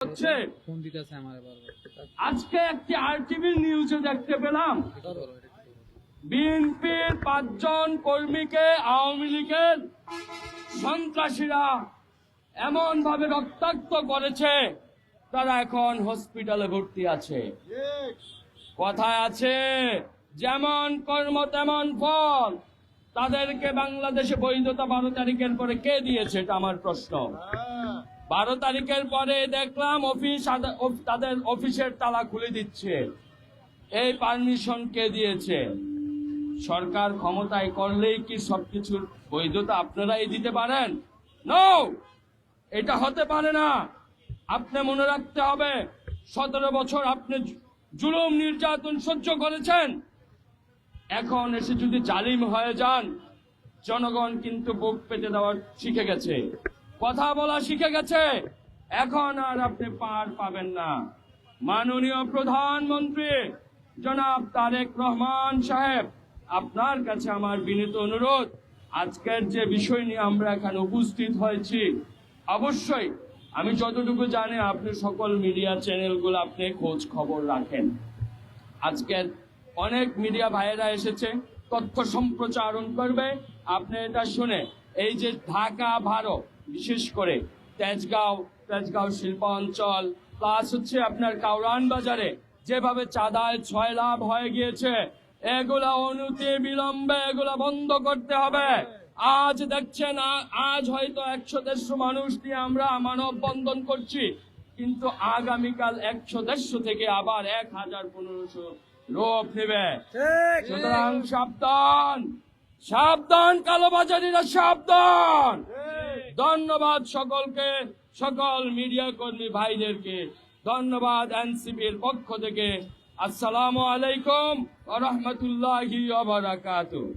হচ্ছে আজকে একটি আরটিভি নিউজে দেখতে পেলাম বিএনপির 5 জন কর্মীকে আওয়ামী লীগের সন্ত্রাসীরা এমন ভাবে রক্তাক্ত করেছে, তারা এখন হসপিটালে ভর্তি আছে। কথায় আছে যেমন কর্ম তেমন ফল। তাদেরকে বাংলাদেশে বৈধতা 12 তারিখের পরে কে দিয়েছে, এটা আমার প্রশ্ন। 12 তারিখের পরে দেখলাম তাদের অফিসের তালা খুলে দিচ্ছে। এই পারমিশন কে দিয়েছে? সরকার ক্ষমতায় করলেই কি সবকিছুর বৈধতা আপনারাই দিতে পারেন? নো, এটা হতে পারে না। আপনি মনে রাখতে হবে 17 বছর আপনি জুলুম নির্যাতন সহ্য করেছেন। এখন এসে যদি জালিম হয়ে যান, জনগণ কিন্তু বুক পেতে দেওয়া শিখে গেছে, কথা বলা শিখে গেছে। এখন আর আপনি পার পাবেন না। মাননীয় প্রধানমন্ত্রী জনাব তারেক রহমান সাহেব, আপনার কাছে আমার বিনীত অনুরোধ, আজকের যে বিষয় নিয়ে আমরা এখানে উপস্থিত হয়েছি, অবশ্যই আমি যতটুকু জানি আপনি সকল মিডিয়া চ্যানেলগুলো আপনি খোঁজ খবর রাখেন। আজকের অনেক মিডিয়া ভাইয়েরা এসেছে, তথ্য সম্প্রচারণ করবে। আপনি এটা শুনে এই যে ঢাকা ভারত, বিশেষ করে তেজগাঁও শিল্পাঞ্চল প্লাস হচ্ছে আপনার কাউরান বাজারে যেভাবে চাঁদায় 6 লাভ হয়ে গিয়েছে, এগুলা অনতি বিলম্বে এগুলা বন্ধ করতে হবে। আজ দেখছেন, আজ হয়তো 100-150 মানুষ নিয়ে আমরা মানববন্ধন করছি, কিন্তু আগামীকাল 100-150 থেকে আবার 1000-1500 রূপ নেবে। সুতরাং সাবধান, সাবধান কালোবাজারিরা, সাবধান। ধন্যবাদ সকলকে, সকল মিডিয়া কর্মী ভাইদেরকে ধন্যবাদ। এনসিপির পক্ষ থেকে আসসালামু আলাইকুম ওয়া রাহমাতুল্লাহি ওয়া বারাকাতুহু।